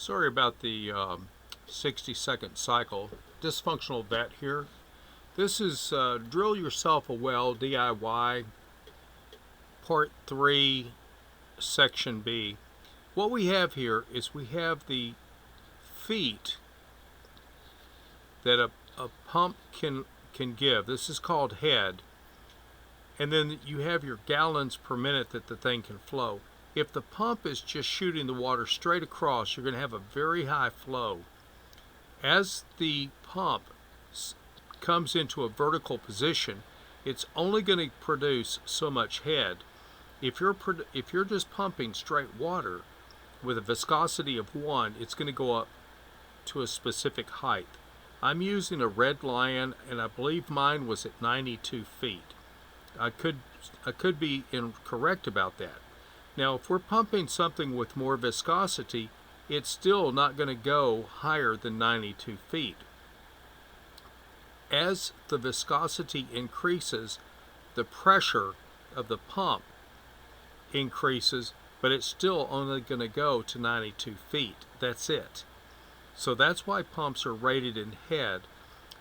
Sorry about the 60-second cycle. Dysfunctional vet here. This is Drill Yourself a Well DIY Part 3 Section B. What we have here is we have the feet that a pump can give. This is called head. And then you have your gallons per minute that the thing can flow. If the pump is just shooting the water straight across, you're going to have a very high flow. As the pump comes into a vertical position, it's only going to produce so much head. If you're just pumping straight water with a viscosity of 1, it's going to go up to a specific height. I'm using a Red Lion, and I believe mine was at 92 feet. I could be incorrect about that. Now, if we're pumping something with more viscosity, it's still not going to go higher than 92 feet. As the viscosity increases, the pressure of the pump increases, but it's still only going to go to 92 feet. That's it. So that's why pumps are rated in head.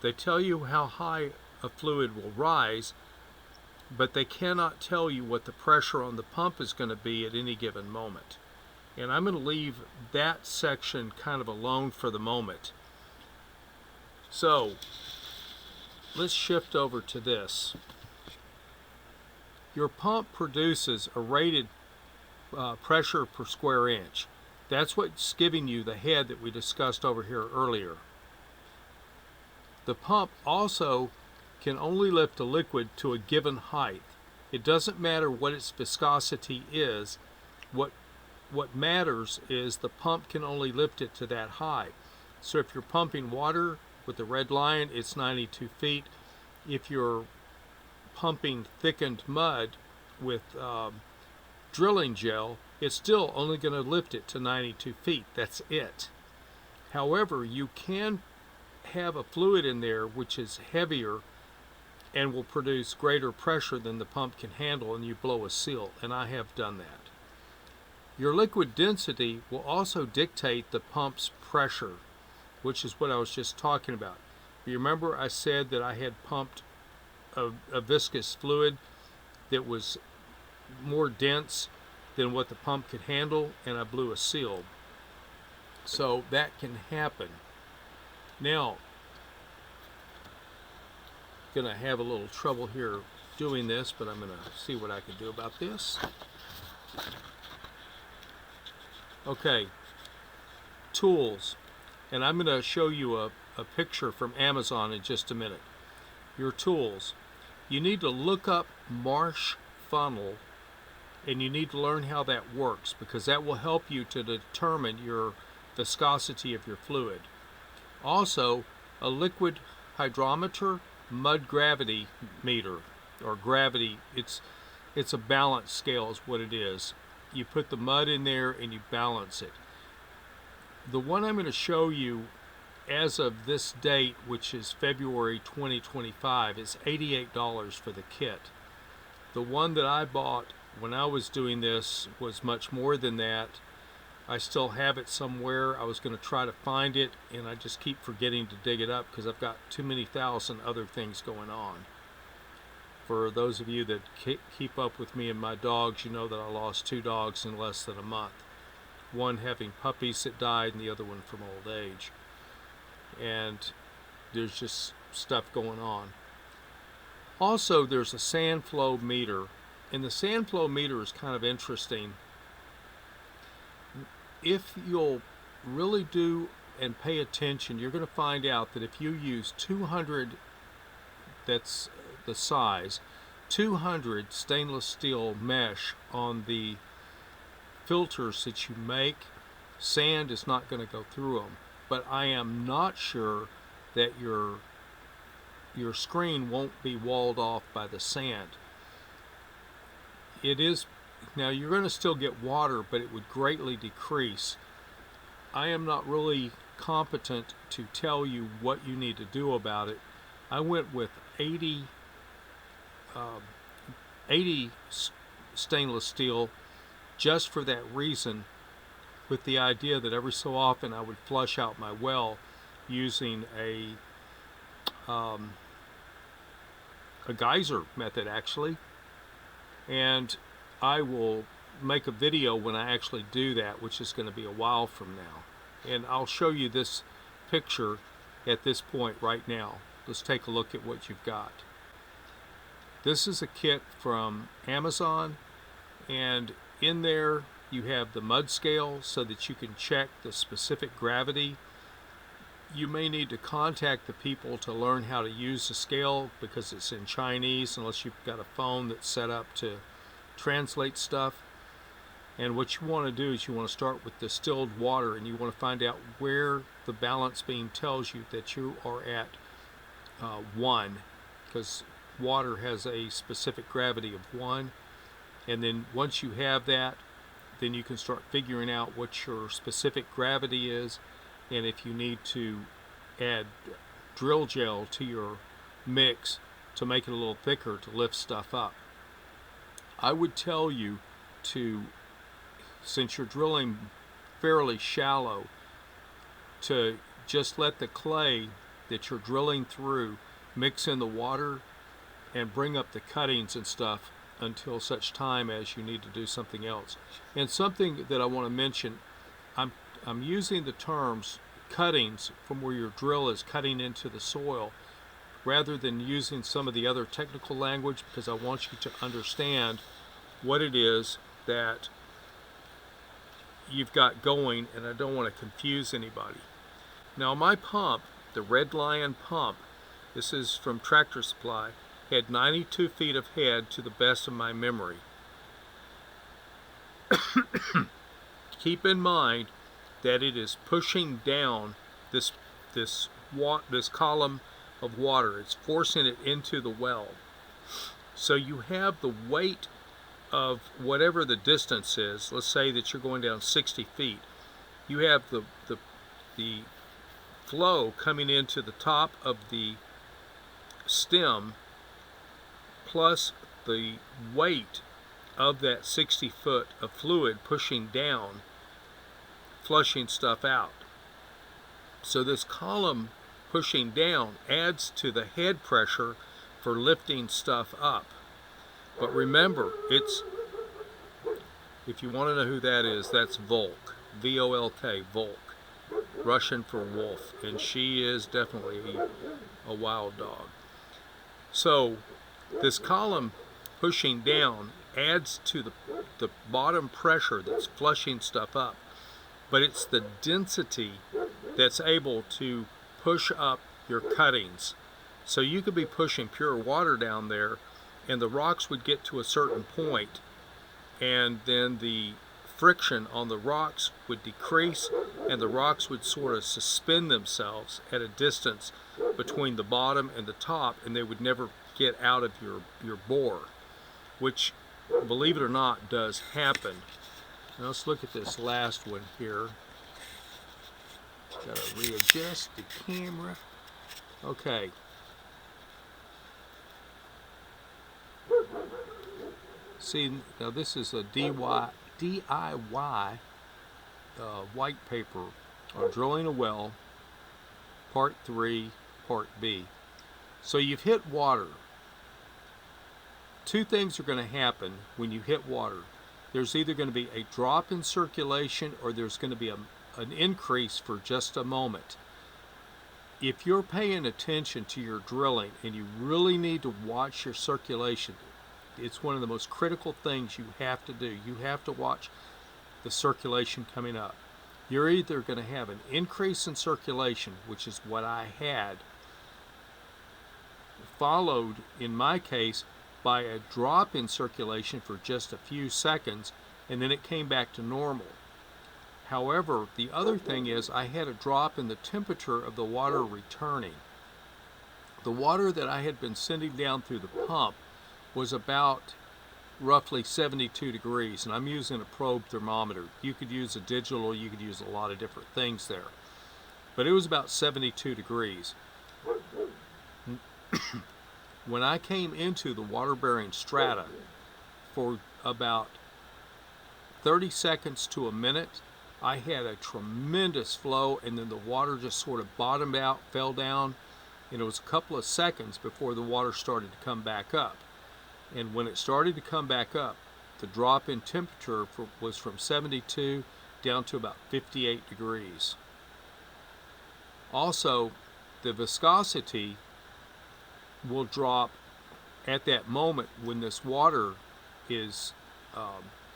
They tell you how high a fluid will rise, but they cannot tell you what the pressure on the pump is going to be at any given moment. And I'm going to leave that section kind of alone for the moment. So let's shift over to this. Your pump produces a rated pressure per square inch. That's what's giving you the head that we discussed over here earlier. The pump also can only lift a liquid to a given height. It doesn't matter what its viscosity is. What matters is the pump can only lift it to that high. So if you're pumping water with the Red Lion, it's 92 feet. If you're pumping thickened mud with drilling gel, it's still only going to lift it to 92 feet. That's it. However, you can have a fluid in there which is heavier and will produce greater pressure than the pump can handle, and you blow a seal, and I have done that. Your liquid density will also dictate the pump's pressure, which is what I was just talking about. You remember I said that I had pumped a viscous fluid that was more dense than what the pump could handle, and I blew a seal. So that can happen. Now, going to have a little trouble here doing this, but I'm going to see what I can do about this. Okay, tools. And I'm going to show you a picture from Amazon in just a minute. Your tools. You need to look up marsh funnel, and you need to learn how that works, because that will help you to determine your viscosity of your fluid. Also, a liquid hydrometer, mud gravity meter, or gravity, it's a balance scale is what it is. You put the mud in there and you balance it. The one I'm going to show you as of this date, which is February 2025, is $88 for the kit. The one that I bought when I was doing this was much more than that. I still have it somewhere. I was going to try to find it, and I just keep forgetting to dig it up because I've got too many thousand other things going on. For those of you that keep up with me and my dogs, you know that I lost 2 dogs in less than a month. One having puppies that died, and the other one from old age. And there's just stuff going on. Also, there's a sand flow meter, and the sand flow meter is kind of interesting. If you'll really do and pay attention, you're going to find out that if you use 200, that's the size, 200 stainless steel mesh on the filters that you make, sand is not going to go through them. But I am not sure that your screen won't be walled off by the sand. It is. Now, you're going to still get water, but it would greatly decrease. I am not really competent to tell you what you need to do about it. I went with 80 stainless steel just for that reason. with the idea that every so often I would flush out my well using a geyser method actually, and I will make a video when I actually do that, which is going to be a while from now, and I'll show you this picture at this point right now. Let's take a look at what you've got. This is a kit from Amazon, and in there you have the mud scale so that you can check the specific gravity. You may need to contact the people to learn how to use the scale because it's in Chinese unless you've got a phone that's set up to translate stuff. And what you want to do is you want to start with distilled water, and you want to find out where the balance beam tells you that you are at 1, because water has a specific gravity of 1. And then once you have that, then you can start figuring out what your specific gravity is, and if you need to add drill gel to your mix to make it a little thicker to lift stuff up. I would tell you to, since you're drilling fairly shallow, to just let the clay that you're drilling through mix in the water and bring up the cuttings and stuff until such time as you need to do something else. And something that I want to mention, I'm using the terms cuttings from where your drill is cutting into the soil rather than using some of the other technical language, because I want you to understand what it is that you've got going, and I don't want to confuse anybody. Now my pump, the Red Lion pump, this is from Tractor Supply, had 92 feet of head to the best of my memory. Keep in mind that it is pushing down this column of water. It's forcing it into the well. So you have the weight of whatever the distance is. Let's say that you're going down 60 feet. You have the flow coming into the top of the stem plus the weight of that 60 foot of fluid pushing down, flushing stuff out. So this column pushing down adds to the head pressure for lifting stuff up. But remember, if you want to know who that is, that's Volk, V-O-L-K, Volk, Russian for wolf, and she is definitely a wild dog. So this column pushing down adds to the bottom pressure that's flushing stuff up, but it's the density that's able to push up your cuttings. So you could be pushing pure water down there, and the rocks would get to a certain point, and then the friction on the rocks would decrease, and the rocks would sort of suspend themselves at a distance between the bottom and the top, and they would never get out of your bore, which, believe it or not, does happen. Now let's look at this last one here. Got to readjust the camera. Okay. See, now this is a DIY white paper on drilling a well, part 3, part B. So you've hit water. Two things are going to happen when you hit water. There's either going to be a drop in circulation, or there's going to be an increase for just a moment. If you're paying attention to your drilling and you really need to watch your circulation, it's one of the most critical things you have to do. You have to watch the circulation coming up. You're either going to have an increase in circulation, which is what I had, followed in my case by a drop in circulation for just a few seconds, and then it came back to normal. However, the other thing is I had a drop in the temperature of the water returning. The water that I had been sending down through the pump was about roughly 72 degrees, and I'm using a probe thermometer. You could use a digital, you could use a lot of different things there. But it was about 72 degrees. When I came into the water-bearing strata for about 30 seconds to a minute, I had a tremendous flow, and then the water just sort of bottomed out, fell down, and it was a couple of seconds before the water started to come back up. And when it started to come back up, the drop in temperature was from 72 down to about 58 degrees. Also, the viscosity will drop at that moment when this water is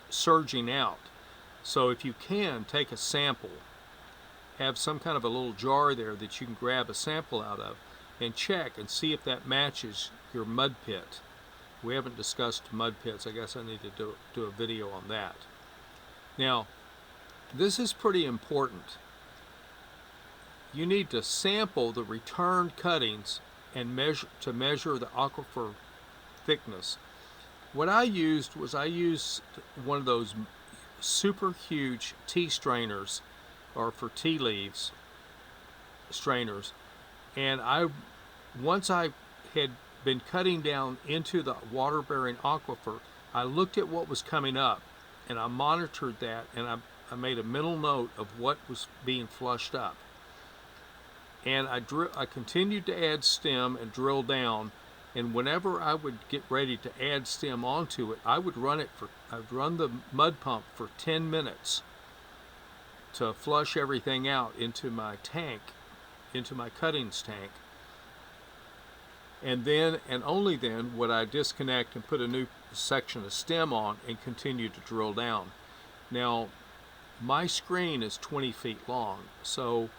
surging out. So if you can, take a sample, have some kind of a little jar there that you can grab a sample out of and check and see if that matches your mud pit. We haven't discussed mud pits. I guess I need to do a video on that. Now, this is pretty important. You need to sample the returned cuttings and measure the aquifer thickness. What I used one of those super huge tea strainers, or for tea leaves strainers, and once I had been cutting down into the water-bearing aquifer, I looked at what was coming up and I monitored that, and I made a mental note of what was being flushed up. And I continued to add stem and drill down, and whenever I would get ready to add stem onto it, I'd run the mud pump for 10 minutes to flush everything out into my tank, into my cuttings tank. And then, and only then, would I disconnect and put a new section of stem on and continue to drill down. Now, my screen is 20 feet long, so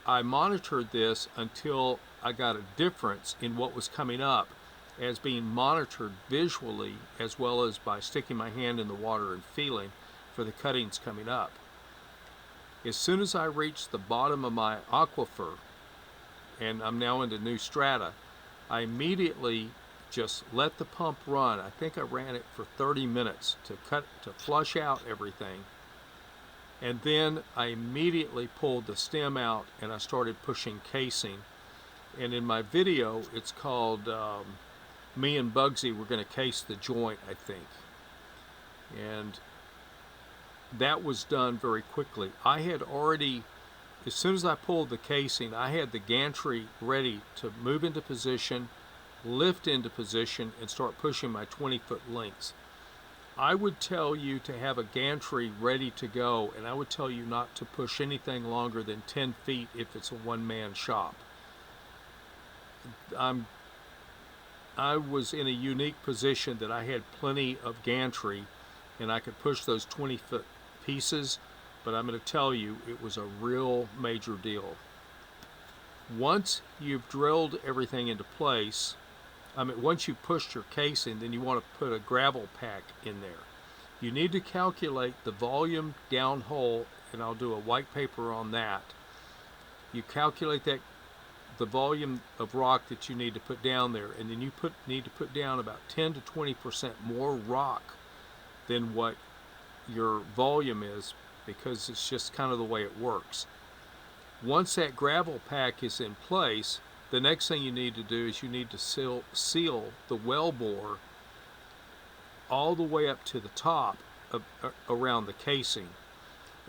I monitored this until I got a difference in what was coming up as being monitored visually, as well as by sticking my hand in the water and feeling for the cuttings coming up. As soon as I reached the bottom of my aquifer, and I'm now into new strata, I immediately just let the pump run. I think I ran it for 30 minutes to flush out everything. And then I immediately pulled the stem out and I started pushing casing. And in my video, it's called Me and Bugzee We're Going to Case the Joint, I think. And that was done very quickly. I had already, as soon as I pulled the casing, I had the gantry ready to move into position, lift into position, and start pushing my 20-foot lengths. I would tell you to have a gantry ready to go, and I would tell you not to push anything longer than 10 feet if it's a one-man shop. I was in a unique position that I had plenty of gantry, and I could push those 20-foot pieces, but I'm going to tell you, it was a real major deal. Once you've drilled everything into place, once you've pushed your casing, then you want to put a gravel pack in there. You need to calculate the volume downhole, and I'll do a white paper on that. You calculate the volume of rock that you need to put down there, and then you need to put down about 10 to 20% more rock than what your volume is, because it's just kind of the way it works. Once that gravel pack is in place, the next thing you need to do is you need to seal the well bore all the way up to the top around the casing.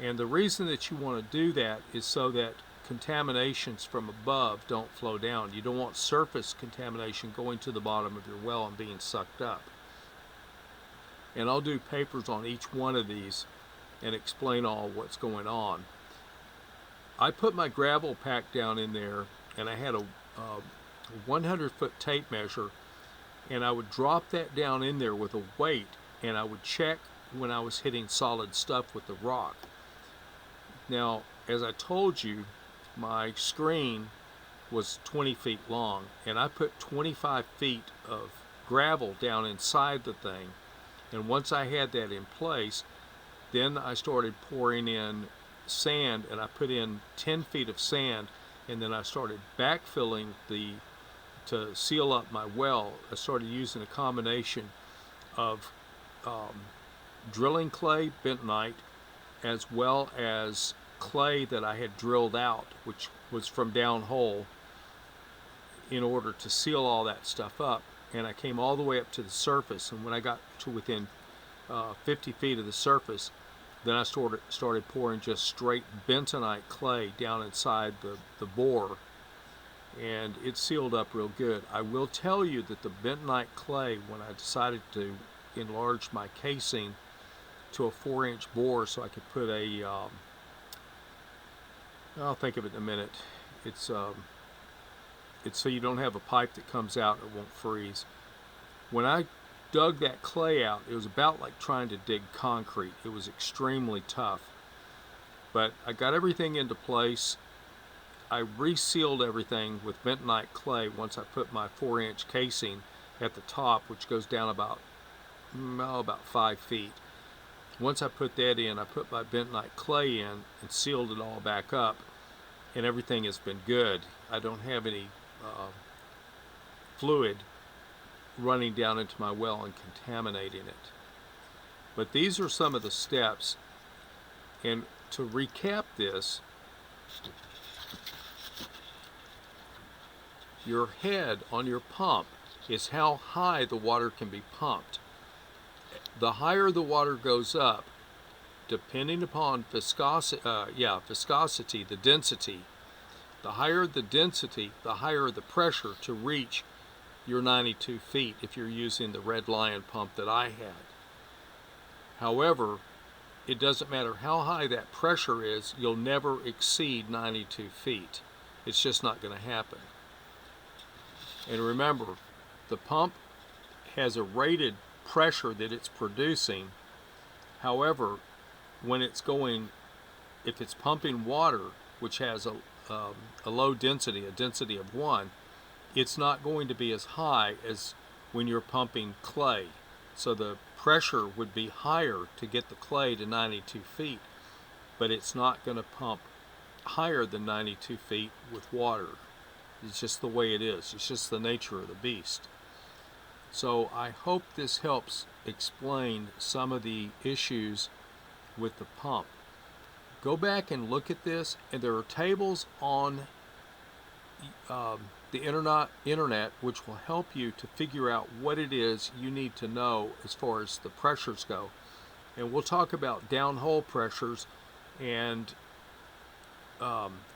And the reason that you want to do that is so that contaminations from above don't flow down. You don't want surface contamination going to the bottom of your well and being sucked up. And I'll do papers on each one of these and explain all what's going on. I put my gravel pack down in there, and I had a 100-foot tape measure, and I would drop that down in there with a weight, and I would check when I was hitting solid stuff with the rock. Now, as I told you, my screen was 20 feet long, and I put 25 feet of gravel down inside the thing, and once I had that in place, then I started pouring in sand, and I put in 10 feet of sand, and then I started backfilling to seal up my well. I started using a combination of drilling clay, bentonite, as well as clay that I had drilled out, which was from downhole, in order to seal all that stuff up. And I came all the way up to the surface, and when I got to within 50 feet of the surface, Then I started pouring just straight bentonite clay down inside the bore, and it sealed up real good. I will tell you that the bentonite clay, when I decided to enlarge my casing to a 4-inch bore so I could put a, I'll think of it in a minute. It's so you don't have a pipe that comes out and it won't freeze. When I dug that clay out, it was about like trying to dig concrete. It was extremely tough. But I got everything into place. I resealed everything with bentonite clay once I put my 4-inch casing at the top, which goes down about 5 feet. Once I put that in, I put my bentonite clay in and sealed it all back up, and everything has been good. I don't have any fluid running down into my well and contaminating it. But these are some of the steps, and to recap this, your head on your pump is how high the water can be pumped. The higher the water goes up, depending upon viscosity, the density, the higher the density, the higher the pressure to reach your 92 feet if you're using the Red Lion pump that I had. However, it doesn't matter how high that pressure is, you'll never exceed 92 feet. It's just not going to happen. And remember, the pump has a rated pressure that it's producing. However, when it's if it's pumping water, which has a low density, a density of 1, it's not going to be as high as when you're pumping clay. So the pressure would be higher to get the clay to 92 feet, but it's not going to pump higher than 92 feet with water. It's just the way it is. It's just the nature of the beast. So I hope this helps explain some of the issues with the pump. Go back and look at this, and there are tables on the internet which will help you to figure out what it is you need to know as far as the pressures go. And we'll talk about downhole pressures and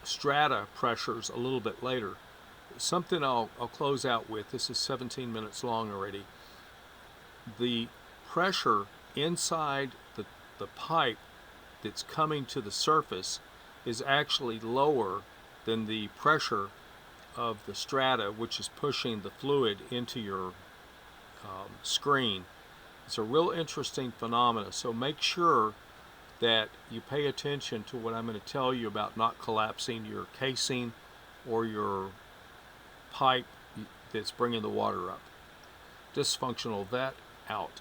strata pressures a little bit later. Something I'll close out with, this is 17 minutes long already. The pressure inside the pipe that's coming to the surface is actually lower than the pressure of the strata, which is pushing the fluid into your screen. It's a real interesting phenomenon, so make sure that you pay attention to what I'm going to tell you about not collapsing your casing or your pipe that's bringing the water up. Dysfunctional vet out.